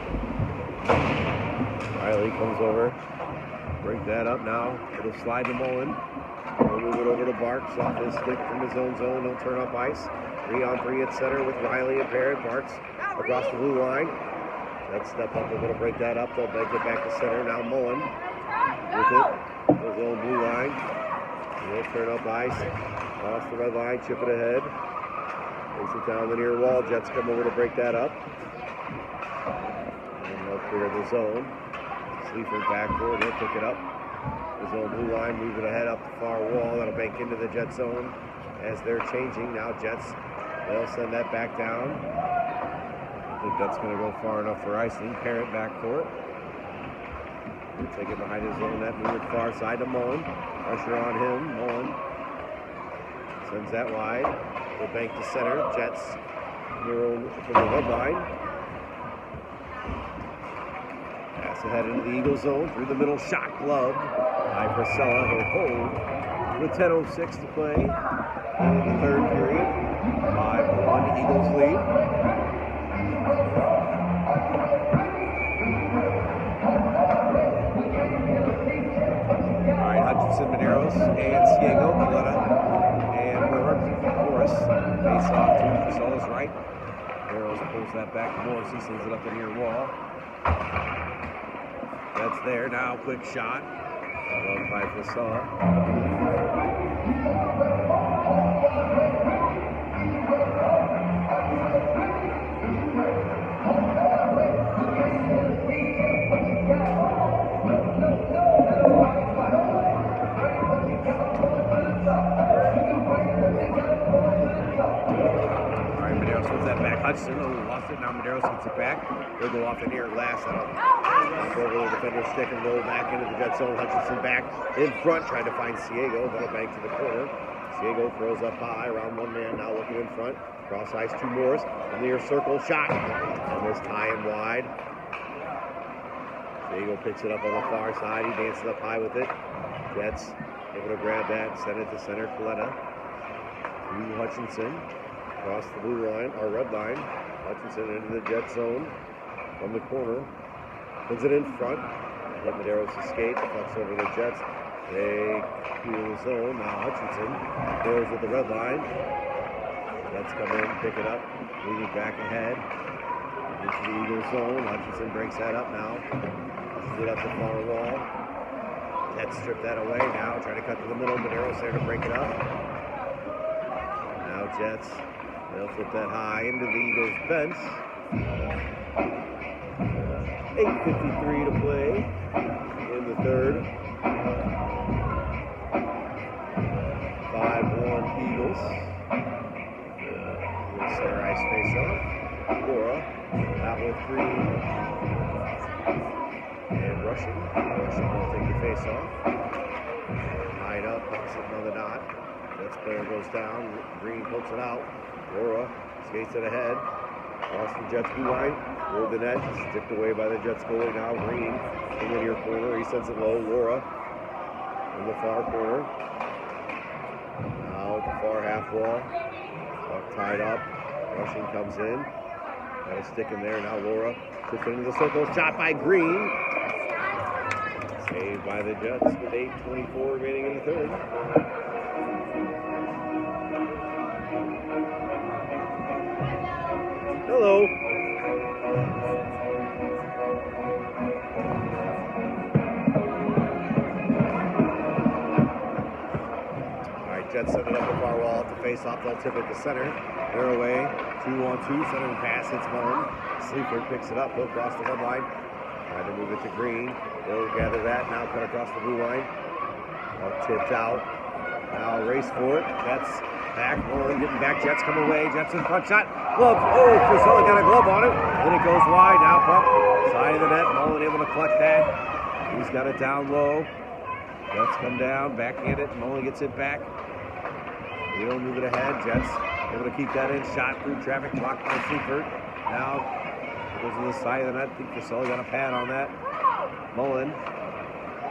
Riley comes over. Break that up now. It'll slide to Mullen. He'll move it over to Barks off his stick from his own zone. He'll turn up ice. 3-on-3 at center with Riley and Parrott. Barks across the blue line. Let's step up. They're going to break that up. They'll get back to center. Now Mullen with it. His own blue line. He'll turn up ice. Across the red line. Chip it ahead. Takes it down the near wall. Jets come over to break that up. And they'll clear the zone. Sleaford backboard. He'll pick it up. His own blue line. Move it ahead up the far wall. That'll bank into the Jet zone as they're changing. Now Jets, they'll send that back down. I think that's going to go far enough for icing. Parrott back for it. He'll take it behind his own net. Move it far side to Mullen. Pressure on him. Mullen sends that wide. He'll bank to center. Jets near from the red line. Pass ahead into the Eagle zone. Through the middle. Shot glove by Priscilla. He'll hold with 10:06 to play in the third period. 5-1 Eagles lead. Hutchinson, Maneros, and Ciego, Pletta, and Morris face off to Priscilla's right. Maneros pulls that back to Morris. He sends it up the near wall. That's there now. Quick shot. Love by Priscilla. Medeiros gets it back. He'll go off the near glass. That'll knock over the defender's stick and roll back into the Jet zone. Hutchinson back in front, trying to find Ciego. That'll bank to the corner. Ciego throws up high, around one man, now looking in front. Cross ice, 2 Morris. Near circle, shot. Almost high and wide. Ciego picks it up on the far side. He dances up high with it. Jets able to grab that, send it to center. Coletta to Hutchinson. Across the blue line, or red line. Hutchinson into the Jet zone from the corner. Puts it in front. Hit Medeiros' skate. Fucks over the Jets. They clear the zone. Now Hutchinson goes with the red line. Jets come in, pick it up. Move it back ahead. Into the Eagles zone. Hutchinson breaks that up now. Pushes it up the far wall. Jets strip that away now. Trying to cut to the middle. Medeiros there to break it up. Now Jets. They'll flip that high into the Eagles bench. 8:53 to play in the third. 5-1 Eagles. Center ice face off. Laura out with 3. And Russian. Russian will take the face off. Tied up, sitting on the dot. Jets player goes down. Green pokes it out. Laura skates it ahead. Across the Jets blue line. Toward the net. Tipped away by the Jets goalie. Now Green in the near corner. He sends it low. Laura in the far corner. Now at the far half wall. Puck tied up. Rushing comes in. Got a stick in there. Now Laura puts it into the circle. Shot by Green. Saved by the Jets with 8:24 remaining in the third. Hello. All right, Jets set it up the far wall to face off. They'll tip it to center. They're away. 2-on-2. Center pass. It's Mullen. Sleeper picks it up. He'll cross the red line. Trying to move it to Green. They'll gather that. Now cut across the blue line. Tipped out. Now race for it. Jets back. Mullen getting back. Jets come away. Jets in front. Shot. Glove. Oh, Priscilla got a glove on it. Then it goes wide. Now puck. Side of the net. Mullen able to collect that. He's got it down low. Jets come down. Back in it. Mullen gets it back. We'll move it ahead. Jets able to keep that in. Shot through traffic. Blocked by Seifert. Now it goes to the side of the net. I think Priscilla got a pad on that. Mullen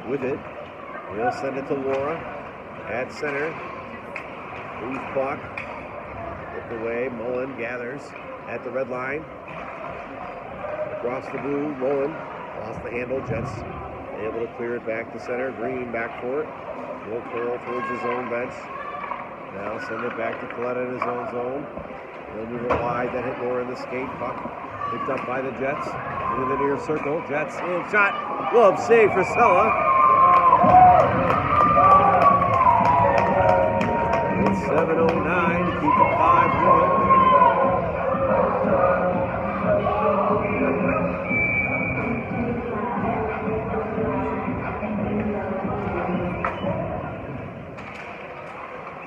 with it. He'll send it to Laura at center. Loose puck. Look away. Mullen gathers at the red line. Across the blue. Mullen lost the handle. Jets able to clear it back to center. Green back for it. Will curl towards his own bench. Now send it back to Coletta in his own zone. He'll move it wide. That hit Laura in the skate. Puck picked up by the Jets. Into the near circle. Jets in. Shot. Glove save for Sella. It's 7:09 to keep it 5-1.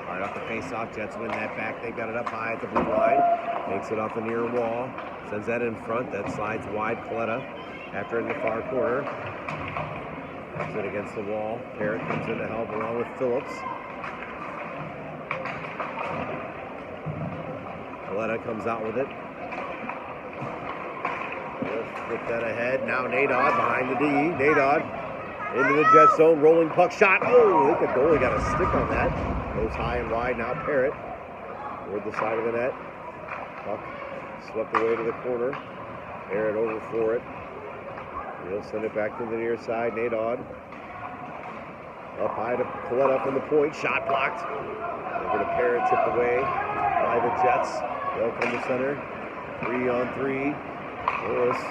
Right off the face-off, Jets win that back. They've got it up high at the blue line. Makes it off the near wall. Sends that in front. That slides wide. Coletta after in the far corner. Puts it against the wall. Parrott comes in to help along with Phillips. Coletta comes out with it. We'll flip that ahead. Now Nadod behind the D. Nadod into the Jet zone. Rolling puck shot. Oh, I think the goalie got a stick on that. Goes high and wide. Now Parrott toward the side of the net. Puck swept away to the corner. Parrott over for it. He'll send it back to the near side. Nadod up high to Coletta from the point. Shot blocked. Over to Parrott, tipped away by the Jets. They'll come to center. 3-on-3. Morris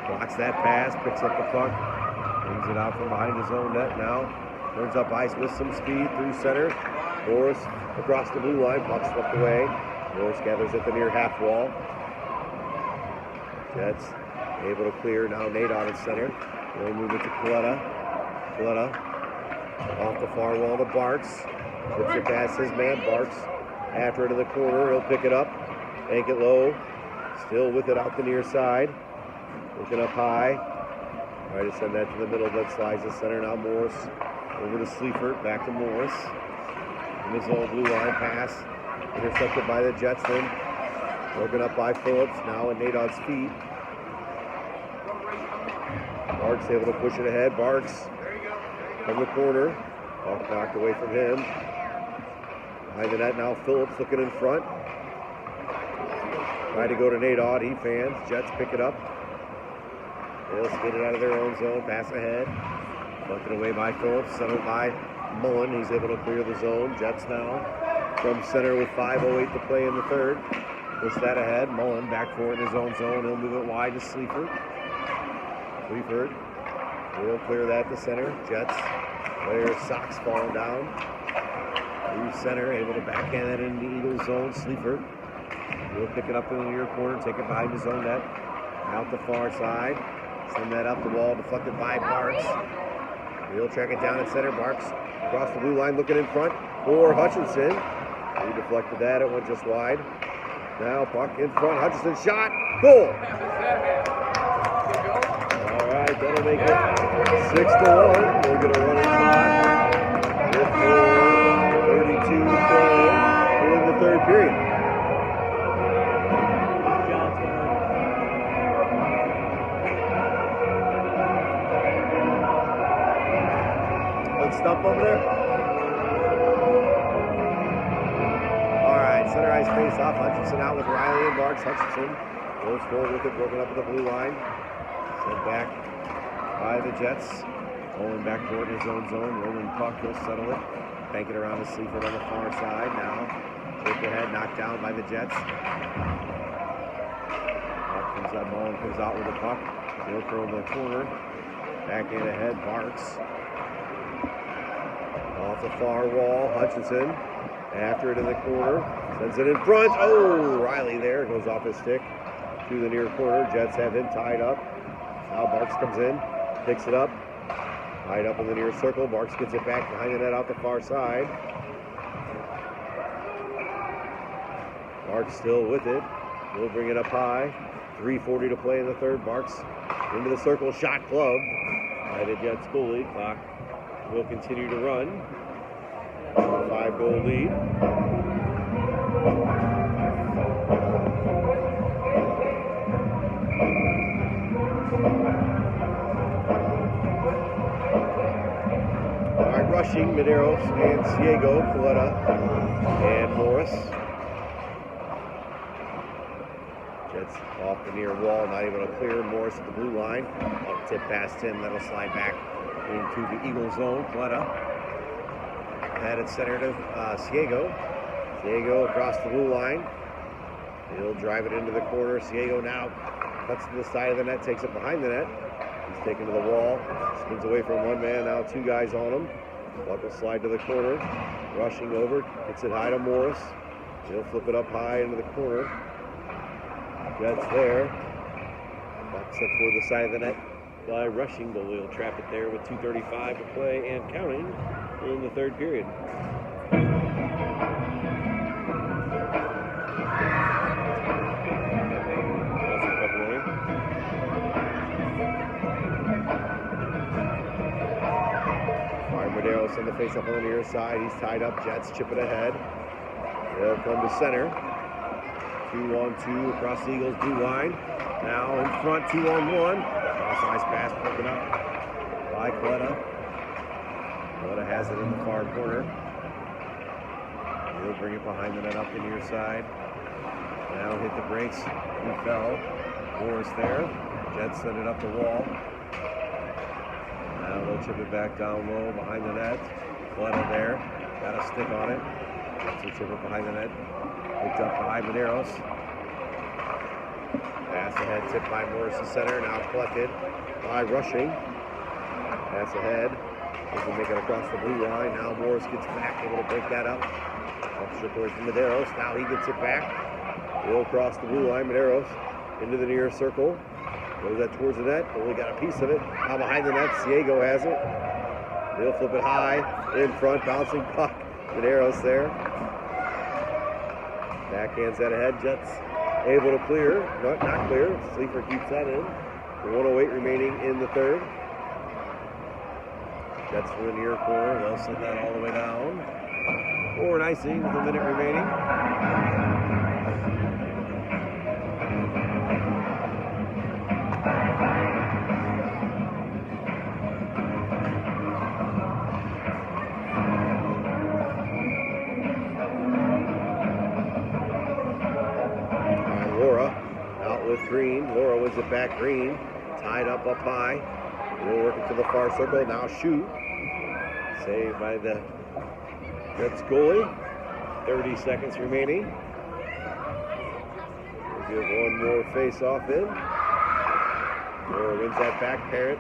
blocks that pass. Picks up the puck. Brings it out from behind his own net now. Turns up ice with some speed through center. Morris across the blue line. Puck swept away. Morris gathers at the near half wall. Jets able to clear. Now Nadod at center. They'll move it to Coletta. Coletta off the far wall to Bartz. Flips it past his man. Bartz after it in the corner. He'll pick it up. Make it low. Still with it out the near side. Looking up high. Try to send that to the middle, but slides to center. Now Morris over to Sleifert. Back to Morris. In his own blue line pass. Intercepted by the Jets then. Broken up by Phillips. Now at Nadod's feet. Barks able to push it ahead. Barks from the corner. Puck knocked away from him. Behind the net now, Phillips looking in front. Trying to go to Nadod. He fans. Jets pick it up. They'll skate it out of their own zone. Pass ahead. Bumped away by Phillips. Settled by Mullen. He's able to clear the zone. Jets now from center with 5:08 to play in the third. Push that ahead. Mullen back for it in his own zone. He'll move it wide to Sleifert. Sleifert will clear that to center. Jets player socks falling down. Through center, able to backhand that into the Eagles zone. Sleifert will pick it up in the near corner, take it behind his own net. Out the far side. Send that up the wall, deflected by Barks. He'll track it down at center. Barks across the blue line, looking in front for Hutchinson. He deflected that, it went just wide. Now puck in front, Hutchinson shot, goal! All right, that'll make it 6-1. We're gonna run it back with 4:32 to play in the third period. Stump over there. All right, center ice face off. Hutchinson out with Riley and Barks. Hutchinson goes forward with it, broken up at the blue line. Sent back by the Jets. Rolling back toward his own zone. Rolling puck, he'll settle it. Bank it around to Sleifert on the far side. Now, take ahead, knocked down by the Jets. Puck comes up, Mullen comes out with the puck. He'll throw in the corner. Back in ahead, Barks. Off the far wall, Hutchinson after it in the corner, sends it in front. Oh, Riley there, goes off his stick to the near corner. Jets have him tied up. Now Barks comes in, picks it up, tied up in the near circle. Barks gets it back behind the net out the far side. Barks still with it. We'll bring it up high. 3:40 to play in the third. Barks into the circle, shot club by the Jets goalie. Clock will continue to run. 5-goal lead. All right, rushing, Medeiros and Ciego, Coletta and Morris. Jets off the near wall, not able to clear. Morris at the blue line. Up tip past him, that'll slide back into the Eagle zone. Coletta had it center to Ciego. Ciego across the blue line. He'll drive it into the corner. Ciego now cuts to the side of the net, takes it behind the net. He's taken to the wall, spins away from one man, now two guys on him. Puck will slide to the corner. Rushing over, gets it high to Morris. He'll flip it up high into the corner. Jets there. Puck set toward the side of the net by Rushing, but we'll trap it there with 2:35 to play and counting in the third period. Medeiros on the face-up on the near side. He's tied up. Jets chip it ahead. They'll come to center. 2-on-2 across the Eagles blue line. Now in front, 2-on-1. Cross ice pass broken up by Coletta. Coletta has it in the far corner. He'll bring it behind the net up the near side. Now hit the brakes. He fell. Morris there. Jets send it up the wall. Now they'll chip it back down low behind the net. Coletta there. Got a stick on it. Jets will chip it behind the net. Picked up by Medeiros. Pass ahead, tipped by Morris to center. Now collected by Rushing. Pass ahead. They can make it across the blue line. Now Morris gets back, able to break that up. Up towards Medeiros. Now he gets it back. He'll cross the blue line. Medeiros into the near circle. Goes that towards the net. Only got a piece of it. Now behind the net, Ciego has it. He'll flip it high in front, bouncing puck. Medeiros there. Backhands that ahead. Jets able to clear. Not clear. Sleeper keeps that in. 1:08 remaining in the third. Jets from the near corner. They'll send that all the way down. Forward icing with a minute remaining. Laura out with Green. Laura wins it back. Green tied up high. We'll work it to the far circle. Now shoot. Saved by the Jets goalie. 30 seconds remaining. We'll give one more face-off in. Laura wins that back. Parrott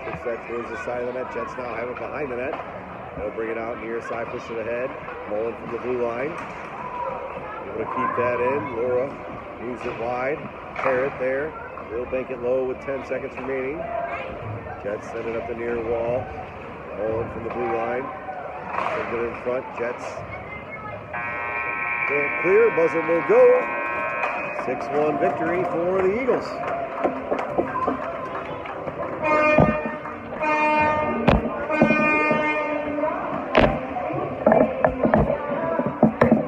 puts that towards the side of the net. Jets now have it behind the net. They'll bring it out near side, push it ahead. Mullen from the blue line. Able to keep that in. Laura moves it wide. Parrott there. Will bank it low with 10 seconds remaining. Jets send it up the near wall. Mullen from the blue line. Sends it in front. Jets can't clear. Buzzer will go. 6-1 victory for the Eagles.